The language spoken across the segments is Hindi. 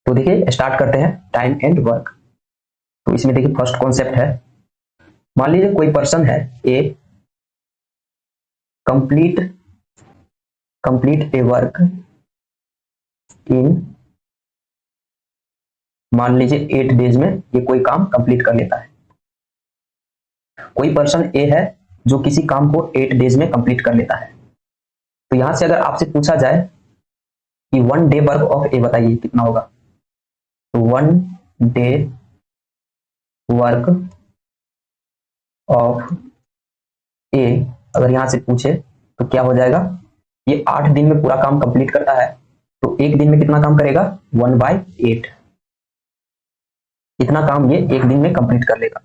तो देखिए स्टार्ट करते हैं टाइम एंड वर्क। तो इसमें देखिए फर्स्ट कॉन्सेप्ट है, मान लीजिए कोई पर्सन है A, complete complete a work in, मान लीजिए 8 डेज में ये कोई काम कंप्लीट कर लेता है। कोई पर्सन ए है जो किसी काम को 8 डेज में कंप्लीट कर लेता है। तो यहां से अगर आपसे पूछा जाए कि 1 डे वर्क ऑफ ए बताइए कितना होगा, तो 1 डे वर्क ऑफ ए अगर यहां से पूछे तो क्या हो जाएगा, ये 8 दिन में पूरा काम कंप्लीट करता है, तो एक दिन में कितना काम करेगा 1/8, इतना काम ये एक दिन में कंप्लीट कर लेगा।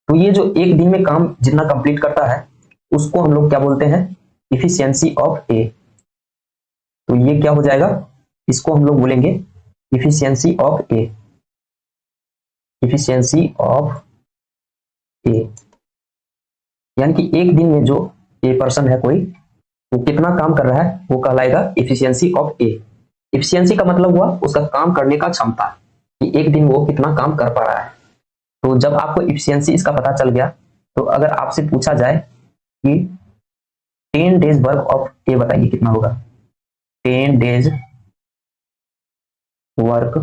तो ये जो एक दिन में काम जितना कंप्लीट करता है उसको हम लोग क्या बोलते हैं, इफिशियंसी ऑफ ए। तो ये क्या हो जाएगा, इसको हम लोग बोलेंगे efficiency of A, efficiency of A, यानी कि एक दिन में जो ए पर्सन है कोई, वो कितना काम कर रहा है वो कहलाएगा इफिशियंसी ऑफ ए। इफिशियंसी का मतलब हुआ उसका काम करने का क्षमता, कि एक दिन वो कितना काम कर पा रहा है। तो जब आपको इफिशियंसी इसका पता चल गया, तो अगर आपसे पूछा जाए कि 10 डेज वर्क ऑफ ए बताइए कितना होगा, 10 days work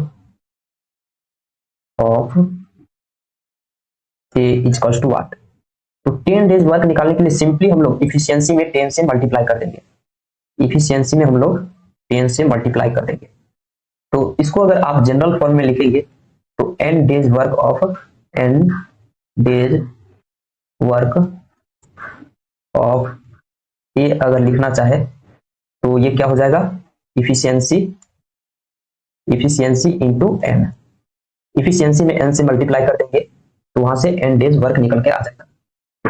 of A equals to what. तो 10 डेज वर्क निकालने के लिए सिंपली हम लोग इफिशियंसी में 10 से मल्टीप्लाई कर देंगे, इफिशियंसी में हम लोग 10 से मल्टीप्लाई कर देंगे। तो इसको अगर आप जनरल फॉर्म में लिखेंगे तो n days work of, n days work of A अगर लिखना चाहे तो ये क्या हो जाएगा, efficiency, efficiency into n, efficiency में n से मल्टीप्लाई कर देंगे तो वहां से n डेज वर्क निकल के आ जाएगा।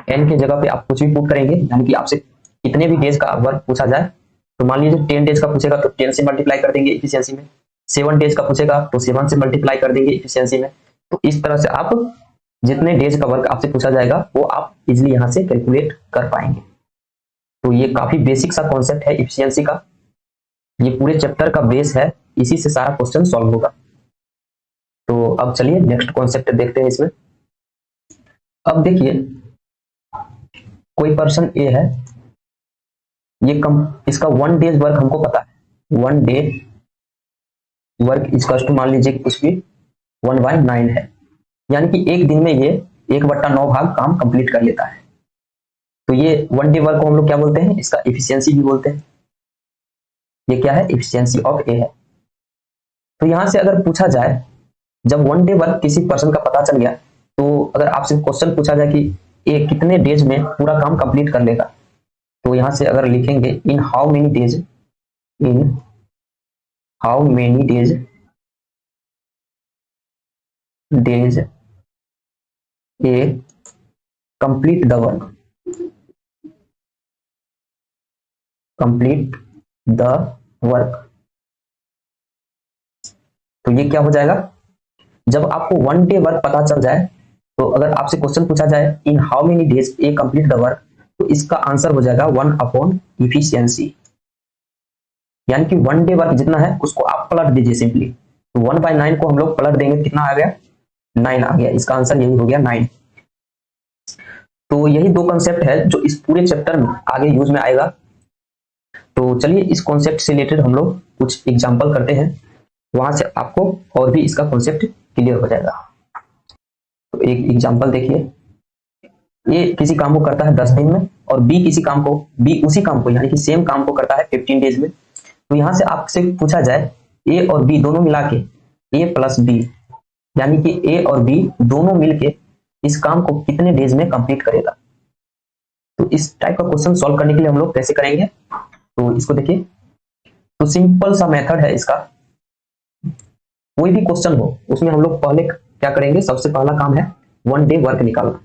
n के जगह पे आप कुछ भी पुट करेंगे, यानी कि आपसे कितने भी डेज का वर्क पूछा जाए, तो मान लीजिए 10 डेज का पूछेगा तो 10 से मल्टीप्लाई कर देंगे इफिशियंसी में, 7 डेज का पूछेगा तो 7 से मल्टीप्लाई कर देंगे इफिशियंसी में। तो इस तरह से आप जितने डेज का वर्क आपसे पूछा जाएगा वो आप इजिली यहां से कैलकुलेट कर पाएंगे। तो ये काफी बेसिक सा कॉन्सेप्ट है इफिशियंसी का, ये पूरे चैप्टर का बेस है, इसी से सारा क्वेश्चन सॉल्व होगा। तो अब चलिए नेक्स्ट कॉन्सेप्ट देखते हैं इसमें। अब देखिए कोई पर्सन ए है, ये इसका 1 डेज वर्क हमको पता है, 1 डे वर्क इक्वल्स टू मान लीजिए कुछ भी 1/9 है, यानी कि एक दिन में ये 1/9 भाग काम कंप्लीट कर लेता है। तो ये 1 डे वर्क को हम लोग क्या बोलते हैं, इसका इफिशियंसी भी बोलते हैं। ये क्या है, इफिशियंसी ऑफ ए है। तो यहां से अगर पूछा जाए, जब 1 डे वर्क किसी पर्सन का पता चल गया, तो अगर आपसे क्वेश्चन पूछा जाए कि ए कितने डेज में पूरा काम कंप्लीट कर लेगा, तो यहां से अगर लिखेंगे in how many days, in how many days A complete the work, complete the work. तो ये क्या हो जाएगा, जब आपको 1 डे वर्क पता चल जाए, तो अगर आपसे क्वेश्चन पूछा जाए in how many days A complete the work, तो इसका आंसर हो जाएगा 1 अपॉन इफिशियंसी, यानी कि 1 डे वर्क जितना है उसको आप पलट दीजिए सिंपली। तो 1/9 को हम लोग पलट देंगे, कितना आ गया 9 आ गया, इसका आंसर यही हो गया 9। तो यही दो कंसेप्ट है जो इस पूरे चैप्टर में आगे यूज में आएगा। तो चलिए इस कॉन्सेप्ट से रिलेटेड हम लोग कुछ एग्जाम्पल करते हैं, वहां से आपको और भी इसका कॉन्सेप्ट क्लियर हो जाएगा। तो एक एग्जाम्पल देखिए, ये किसी काम को करता है 10 दिन में, और बी किसी काम को, बी उसी काम को यानी कि सेम काम को करता है 15 डेज में। तो यहां से आपसे पूछा जाए ए और बी दोनों मिला के, ए प्लस बी, यानी कि ए और बी दोनों मिलके इस काम को कितने डेज में कंप्लीट करेगा। तो इस टाइप का क्वेश्चन सॉल्व करने के लिए हम लोग कैसे करेंगे, तो इसको देखिए। तो सिंपल सा मेथड है इसका, कोई भी क्वेश्चन हो उसमें हम लोग पहले क्या करेंगे, सबसे पहला काम है 1 डे वर्क निकालना।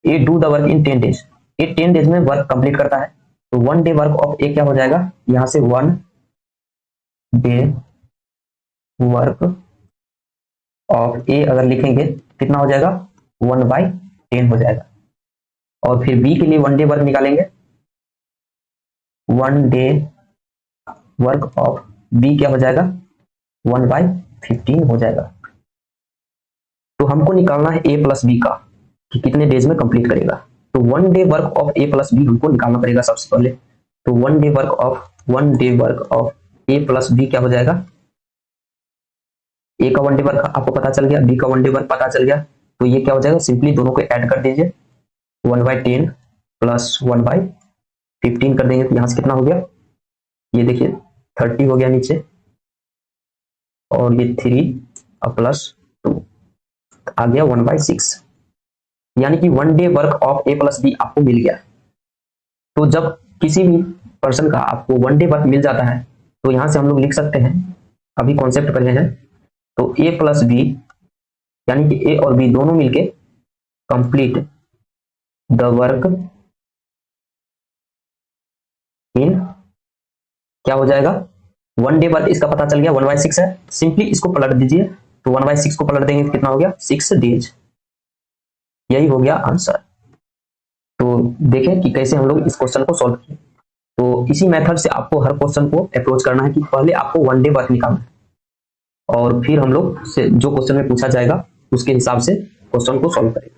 A do the work in 10 days, A 10 days में वर्क कंप्लीट करता है, तो 1 डे वर्क ऑफ ए क्या हो जाएगा, यहां से 1 डे वर्क ऑफ ए अगर लिखेंगे कितना हो जाएगा 1/10 हो जाएगा। और फिर बी के लिए 1 डे वर्क निकालेंगे, 1 डे वर्क ऑफ बी क्या हो जाएगा 1/10 15 हो जाएगा। तो हमको निकालना है ए प्लस बी का कि कितने डेज में कंप्लीट करेगा। तो 1 day work of A plus B हमको निकालना पड़ेगा सबसे पहले। तो 1 day work of A plus B क्या हो जाएगा, ए का 1 डे वर्क आपको पता चल गया, बी का 1 डे वर्क पता चल गया। तो ये क्या हो जाएगा, सिंपली दोनों को ऐड कर दीजिए, 1/10 प्लस 1/15 कर देंगे। तो यहां से कितना हो गया, ये देखिए 30 हो गया नीचे, और ये 3 और प्लस 2 आ गया 1/6, यानी कि 1 day work of A plus B आपको मिल गया। तो जब किसी भी पर्सन का आपको 1 डे वर्क मिल जाता है तो यहां से हम लोग लिख सकते हैं, अभी कॉन्सेप्ट कर रहे हैं। तो ए प्लस बी यानी कि ए और बी दोनों मिलके कंप्लीट द वर्क इन, क्या हो जाएगा, 1 डे वर्क इसका पता चल गया 1/6 है, सिंपली इसको पलट दीजिए। तो 1/6 को पलट देंगे तो कितना हो गया, 6 डेज। यही हो गया आंसर। तो देखें कि कैसे हम लोग इस क्वेश्चन को सॉल्व किए। तो इसी मेथड से आपको हर क्वेश्चन को अप्रोच करना है कि पहले आपको 1 डे वर्क निकालना है, और फिर हम लोग से जो क्वेश्चन में पूछा जाएगा उसके हिसाब से क्वेश्चन को सॉल्व करेंगे।